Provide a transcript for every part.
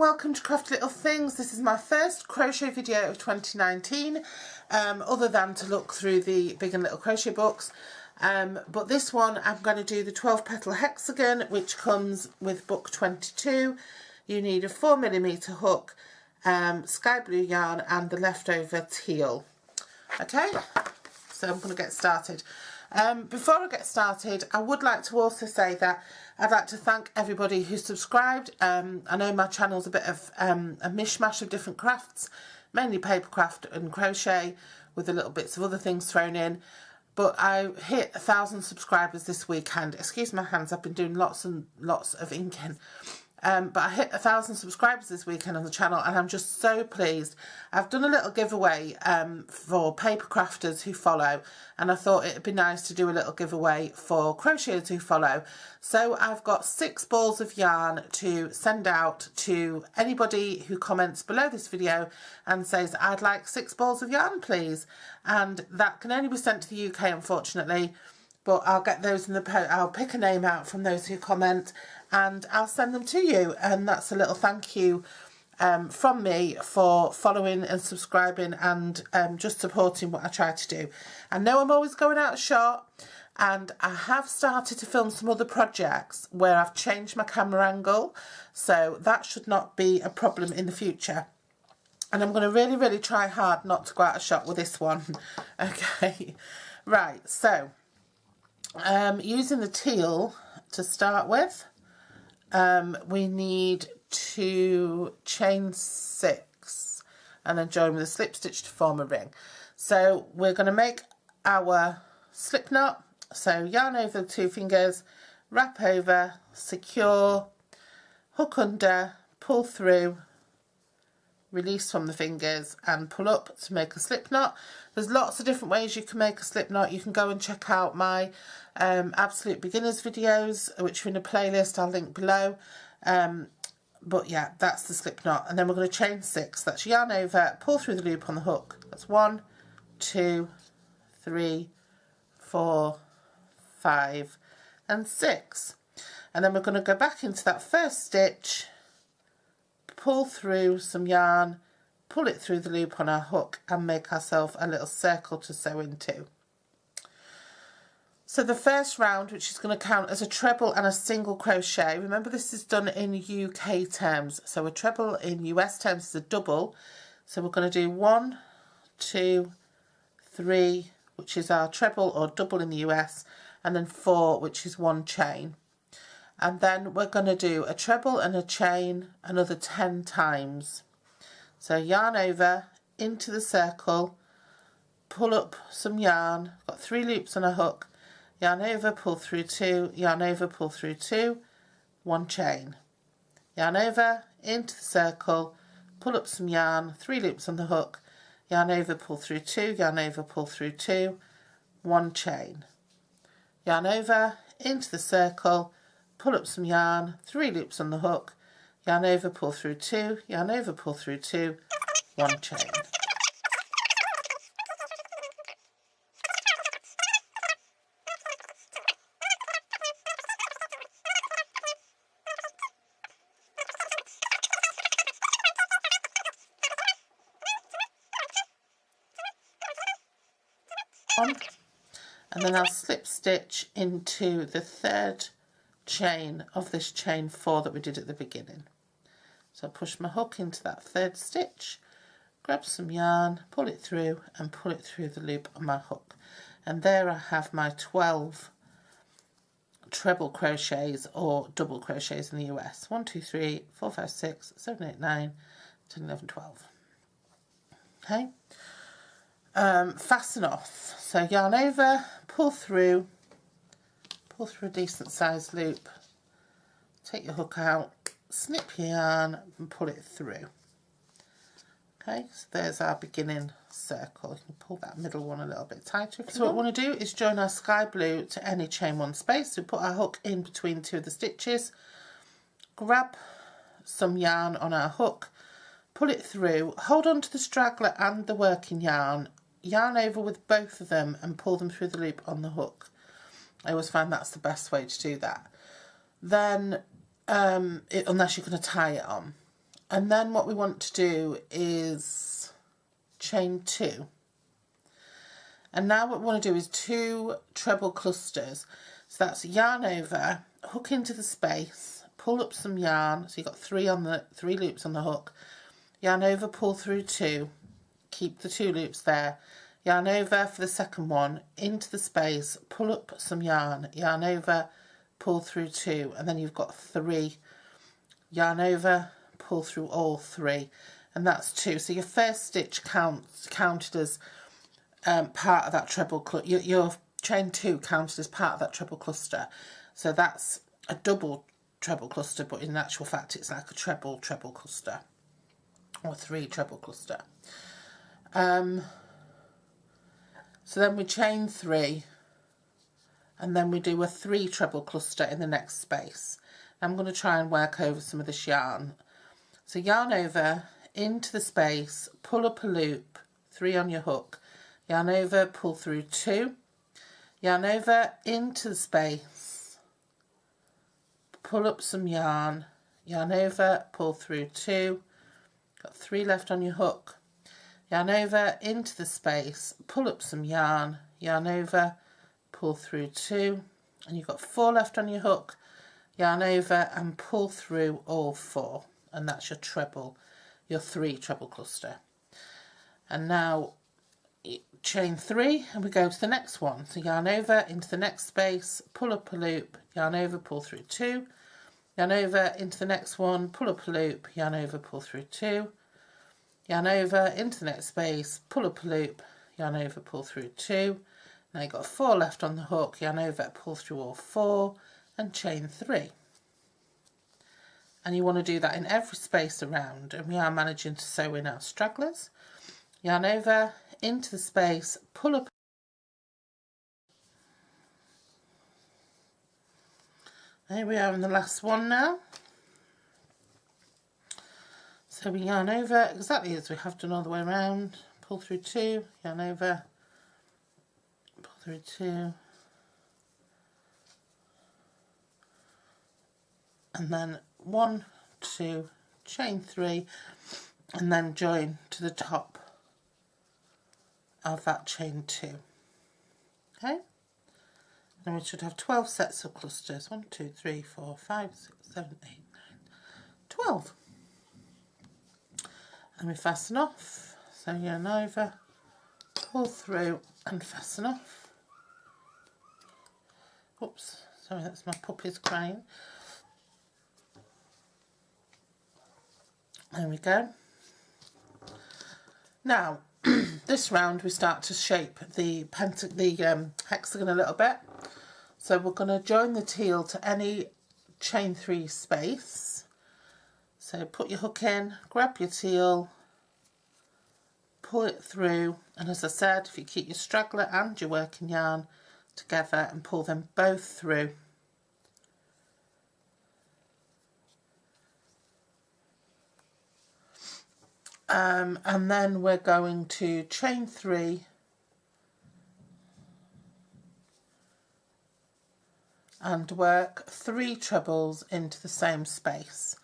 welcome to Crafty Little Things. This is my first crochet video of 2019, other than to look through the Big and Little Crochet books. But this one I'm going to do the 12 petal hexagon, which comes with book 22. You need a 4mm hook, sky blue yarn and the leftover teal. Okay, so I'm going to get started. Before I get started, I would like to also say that I'd like to thank everybody who subscribed. I know my channel's a bit of a mishmash of different crafts, mainly papercraft and crochet with the little bits of other things thrown in. But I hit 1,000 subscribers this weekend. Excuse my hands, I've been doing lots and lots of inking. But I hit 1,000 subscribers this weekend on the channel, and I'm just so pleased. I've done a little giveaway for paper crafters who follow, and I thought it'd be nice to do a little giveaway for crocheters who follow. So I've got 6 balls of yarn to send out to anybody who comments below this video and says, I'd like 6 balls of yarn please, and that can only be sent to the UK unfortunately. But I'll get those in the post. I'll pick a name out from those who comment and I'll send them to you. And that's a little thank you from me for following and subscribing and just supporting what I try to do. I know I'm always going out short, and I have started to film some other projects where I've changed my camera angle, so that should not be a problem in the future. And I'm going to really try hard not to go out of shot with this one. Okay, right, so using the teal to start with, we need to chain 6 and then join with a slip stitch to form a ring. So we're going to make our slip knot. So yarn over the 2 fingers, wrap over, secure, hook under, pull through, release from the fingers and pull up to make a slip knot. There's lots of different ways you can make a slip knot. You can go and check out my absolute beginners videos, which are in a playlist I'll link below. But yeah, that's the slip knot, and then we're going to chain 6. That's yarn over, pull through the loop on the hook. That's 1, 2, 3, 4, 5 and 6, and then we're going to go back into that first stitch, pull through some yarn, pull it through the loop on our hook and make ourselves a little circle to sew into. So the first round, which is going to count as a treble and a single crochet, remember this is done in UK terms, so a treble in US terms is a double. So we're going to do 1, 2, 3, which is our treble or double in the US, and then 4, which is 1 chain. And then we're going to do a treble and a chain another 10 times. So yarn over, into the circle, pull up some yarn, got 3 loops on a hook, yarn over, pull through 2, yarn over, pull through 2, 1 chain. Yarn over, into the circle, pull up some yarn, 3 loops on the hook, yarn over, pull through 2, yarn over, pull through 2, 1 chain. Yarn over, into the circle, pull up some yarn, 3 loops on the hook, yarn over, pull through 2, yarn over, pull through 2, 1 chain. And then I'll slip stitch into the 3rd chain of this chain 4 that we did at the beginning. So I'll push my hook into that 3rd stitch, grab some yarn, pull it through and pull it through the loop on my hook. And there I have my 12 treble crochets or double crochets in the US. 1, 2, 3, 4, 5, 6, 7, 8, 9, 10, 11, 12. Okay. Fasten off. So yarn over, pull through a decent sized loop, take your hook out, snip your yarn and pull it through. Okay, so there's our beginning circle. You can pull that middle one a little bit tighter. So what we want to do is join our sky blue to any chain 1 space. So we put our hook in between 2 of the stitches, grab some yarn on our hook, pull it through, hold on to the straggler and the working yarn, yarn over with both of them and pull them through the loop on the hook. I always find that's the best way to do that. Then, unless you're going to tie it on. And then what we want to do is chain 2. And now what we want to do is 2 treble clusters. So that's yarn over, hook into the space, pull up some yarn. So you've got 3 loops on the hook. Yarn over, pull through 2, keep the 2 loops there. Yarn over for the second one, into the space, pull up some yarn, yarn over, pull through 2, and then you've got 3. Yarn over, pull through all 3, and that's 2. So your first stitch counted as part of that treble cluster. Your chain 2 counted as part of that treble cluster. So that's a double treble cluster, but in actual fact it's like a treble cluster, or 3 treble cluster. So then we chain 3, and then we do a 3 treble cluster in the next space. I'm going to try and work over some of this yarn. So yarn over, into the space, pull up a loop, 3 on your hook, yarn over, pull through 2, yarn over, into the space, pull up some yarn, yarn over, pull through 2, got 3 left on your hook, yarn over, into the space, pull up some yarn, yarn over, pull through 2, and you've got 4 left on your hook, yarn over and pull through all 4, and that's your treble, your 3 treble cluster. And now chain 3 and we go to the next one. So yarn over, into the next space, pull up a loop, yarn over, pull through 2, yarn over, into the next one, pull up a loop, yarn over, pull through 2, yarn over, into the next space, pull up a loop, yarn over, pull through 2. Now you've got 4 left on the hook, yarn over, pull through all 4, and chain 3. And you want to do that in every space around, and we are managing to sew in our stragglers. Yarn over, into the space, pull up. There we are in the last one now. So we yarn over exactly as we have done all the way around, pull through 2, yarn over, pull through 2, and then 1, 2, chain 3, and then join to the top of that chain 2. Okay, and we should have 12 sets of clusters. 1, 2, 3, 4, 5, 6, 7, 8, 9, 12. And we fasten off, so yarn over, pull through and fasten off. Oops, sorry, that's my puppy's crying. There we go. Now, this round we start to shape the hexagon a little bit. So we're going to join the teal to any chain 3 space. So put your hook in, grab your teal, pull it through, and as I said, if you keep your straggler and your working yarn together and pull them both through. And then we're going to chain 3 and work 3 trebles into the same space.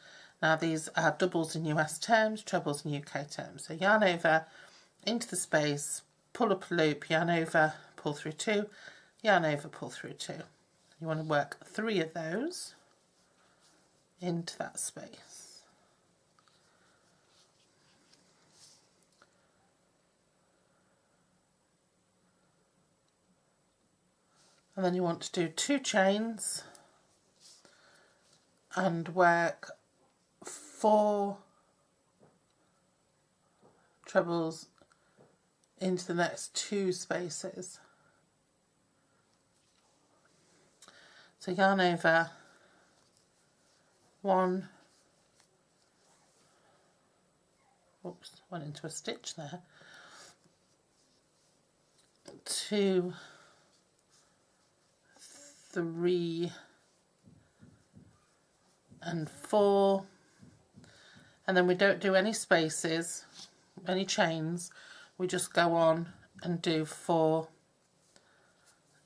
Now these are doubles in US terms, trebles in UK terms. So yarn over, into the space, pull up a loop, yarn over, pull through 2, yarn over, pull through 2. You want to work 3 of those into that space. And then you want to do 2 chains and work 4 trebles into the next 2 spaces. So yarn over, 1, oops, went into a stitch there, 2, 3 and 4, and then we don't do any spaces, any chains, we just go on and do 4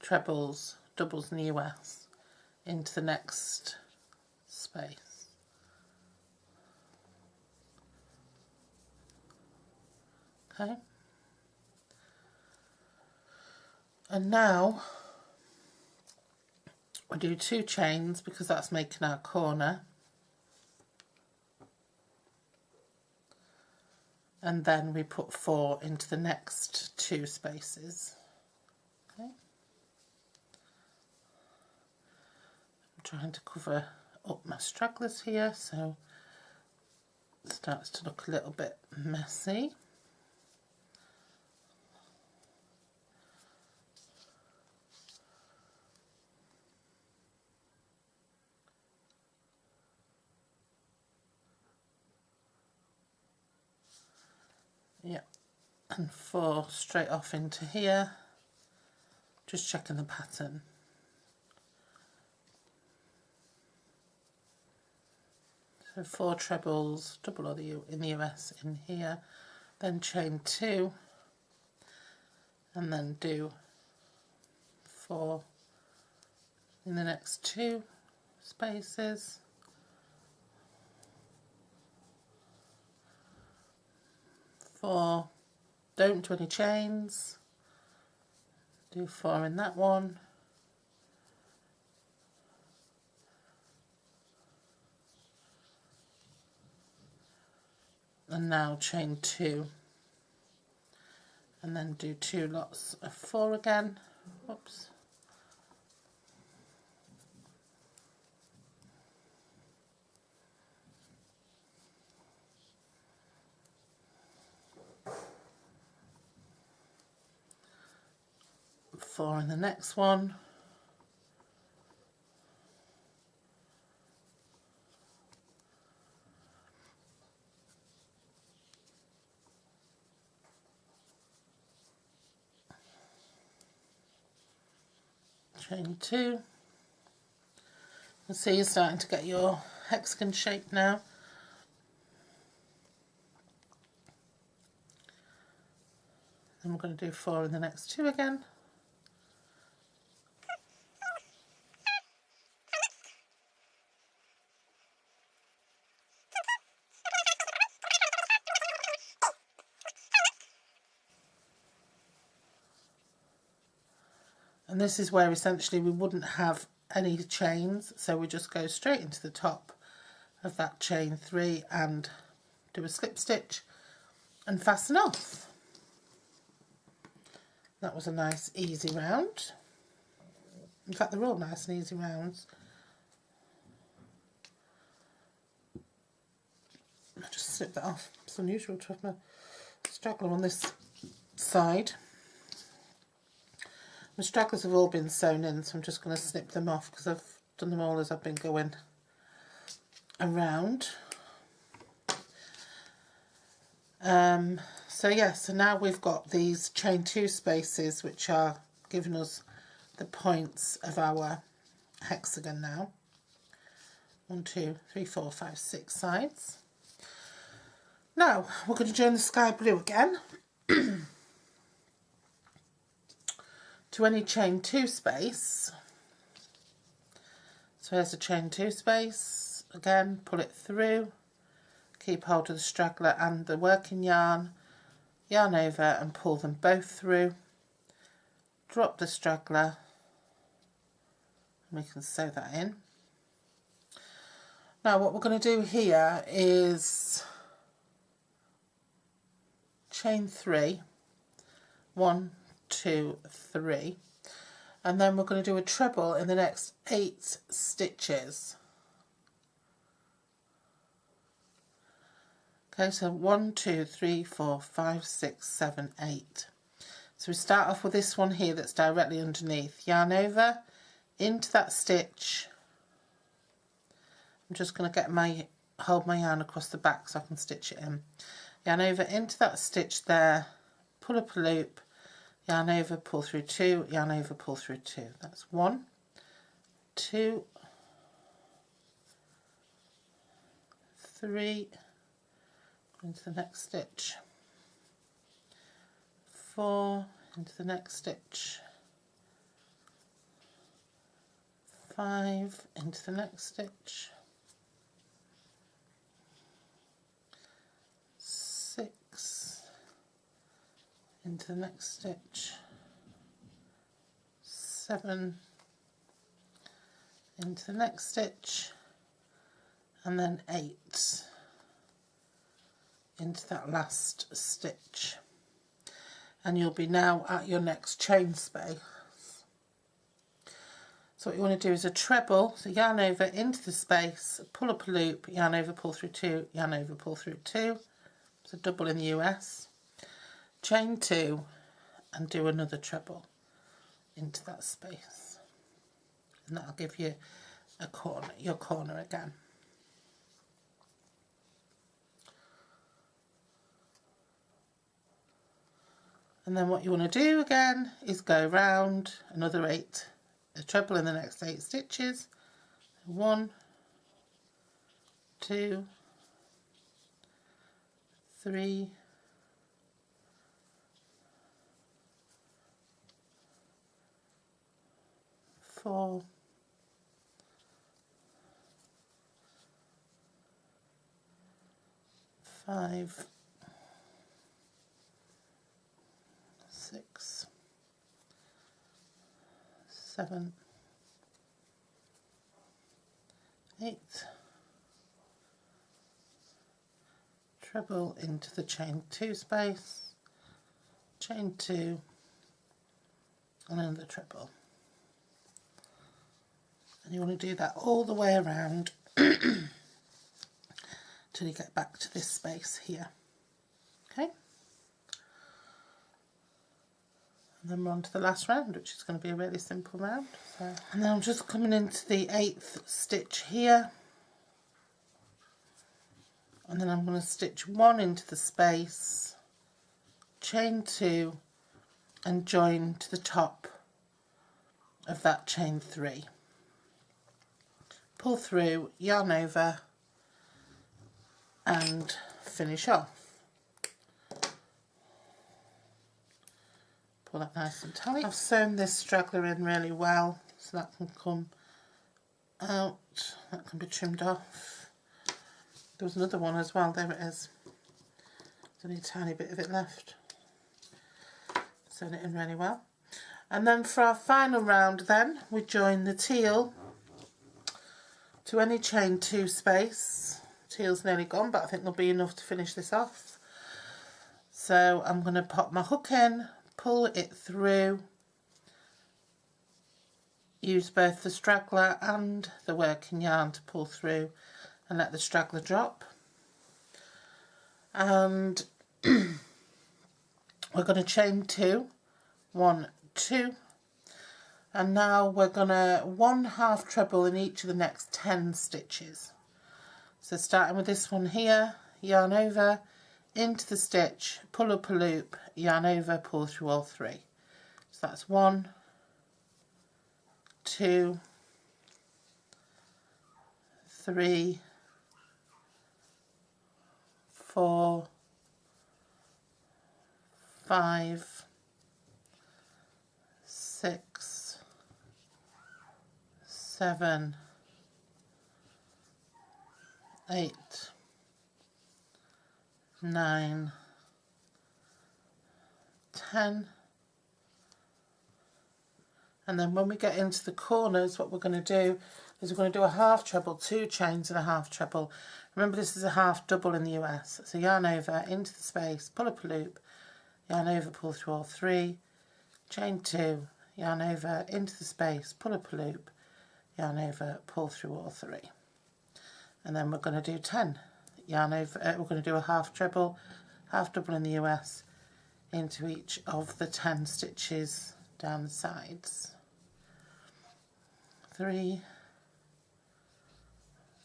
trebles, doubles in the US, into the next space. Okay, and now we do 2 chains because that's making our corner, and then we put 4 into the next 2 spaces. Okay, I'm trying to cover up my stragglers here, so it starts to look a little bit messy. Yeah, and 4 straight off into here, just checking the pattern. So 4 trebles, double or the U in the US in here, then chain 2, and then do 4 in the next 2 spaces. 4, don't do any chains, do 4 in that one, and now chain 2, and then do 2 lots of 4 again. Oops. Four in the next one. Chain 2. You can see you're starting to get your hexagon shape now. Then we're going to do 4 in the next 2 again. And this is where essentially we wouldn't have any chains, so we just go straight into the top of that chain 3 and do a slip stitch and fasten off. That was a nice easy round. In fact, they're all nice and easy rounds. I just slipped that off. It's unusual to have my straggler on this side. My stragglers have all been sewn in, so I'm just going to snip them off because I've done them all as I've been going around. So yeah, so now we've got these chain 2 spaces which are giving us the points of our hexagon now. 1, 2, 3, 4, 5, 6 sides. Now we're going to join the sky blue again. To any chain 2 space. So here's a chain 2 space, again pull it through, keep hold of the straggler and the working yarn, yarn over and pull them both through, drop the straggler and we can sew that in. Now what we're going to do here is chain 3, 1, 2, 3, and then we're going to do a treble in the next 8 stitches. Okay, so 1, 2, 3, 4, 5, 6, 7, 8. So we start off with this one here that's directly underneath. Yarn over into that stitch. I'm just going to hold my yarn across the back so I can stitch it in. Yarn over into that stitch there, pull up a loop, yarn over, pull through 2, yarn over, pull through 2. That's 1, 2, 3, into the next stitch, 4, into the next stitch, 5, into the next stitch, 6, into the next stitch, 7 into the next stitch, and then 8 into that last stitch, and you'll be now at your next chain space. So what you want to do is a treble, so yarn over into the space, pull up a loop, yarn over, pull through 2, yarn over, pull through 2, so double in the US, chain 2 and do another treble into that space, and that'll give you a corner, your corner again. And then what you want to do again is go round another 8, a treble in the next 8 stitches. 1, 2, 3, 4, 5, 6, 7, 8, treble into the chain 2 space, chain 2 and another treble, and you want to do that all the way around till you get back to this space here. Okay, and then we're on to the last round, which is going to be a really simple round. So, and then I'm just coming into the 8th stitch here, and then I'm going to stitch 1 into the space, chain 2 and join to the top of that chain 3, pull through, yarn over and finish off. Pull that nice and tight. I've sewn this straggler in really well, so that can come out, that can be trimmed off. There was another one as well, there it is. There's only a tiny bit of it left. Sewn it in really well. And then for our final round then, we join the teal to any chain 2 space. Teal's nearly gone, but I think there'll be enough to finish this off. So I'm going to pop my hook in, pull it through, use both the straggler and the working yarn to pull through and let the straggler drop. And we're going to chain 2, 1, 2, and now we're going to 1 half treble in each of the next 10 stitches. So starting with this one here, yarn over into the stitch, pull up a loop, yarn over, pull through all 3. So that's 1, 2, 3, 4, 5, 6, 7, 8, 9, 10, and then when we get into the corners, what we're going to do is we're going to do a half treble, 2 chains and a half treble. Remember, this is a half double in the US, so yarn over into the space, pull up a loop, yarn over, pull through all 3, chain 2, yarn over into the space, pull up a loop, yarn over, pull through all 3. And then we're going to do 10 yarn over, we're going to do a half treble, half double in the US into each of the 10 stitches down the sides. 3,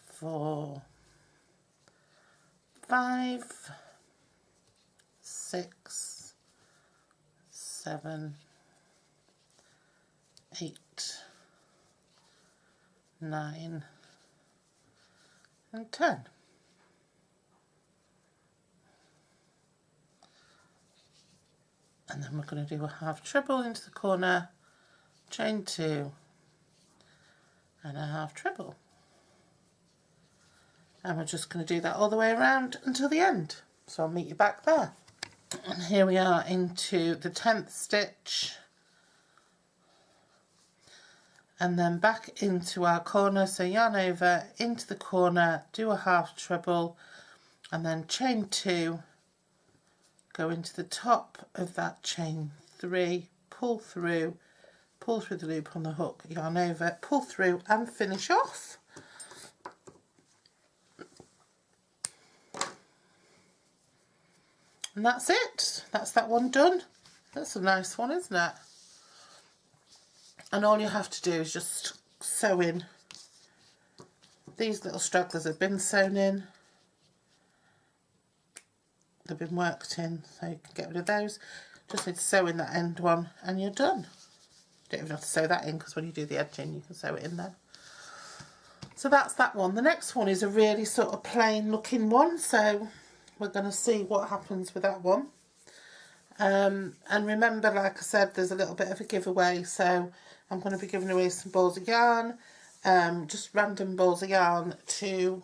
4, 5, 6, 7, 8, 9, and 10. And then we're going to do a half treble into the corner, chain 2 and a half treble, and we're just going to do that all the way around until the end. So I'll meet you back there. And here we are into the 10th stitch, and then back into our corner. So yarn over into the corner, do a half treble, and then chain 2, go into the top of that chain 3, pull through the loop on the hook, yarn over, pull through and finish off. And that's it. That's that one done. That's a nice one, isn't it? And all you have to do is just sew in. These little stragglers have been sewn in. They've been worked in, so you can get rid of those. Just need to sew in that end one and you're done. You don't even have to sew that in, because when you do the edging you can sew it in there. So that's that one. The next one is a really sort of plain looking one, so we're going to see what happens with that one. And remember, like I said, there's a little bit of a giveaway, so I'm going to be giving away some balls of yarn, just random balls of yarn to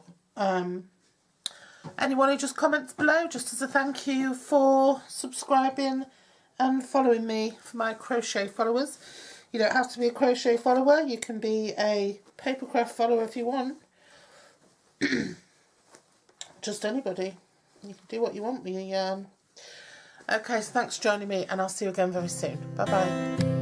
anyone who just comments below, just as a thank you for subscribing and following me. For my crochet followers, you don't have to be a crochet follower, you can be a papercraft follower if you want. Just anybody. You can do what you want with your yarn. Okay, so thanks for joining me, and I'll see you again very soon. Bye bye.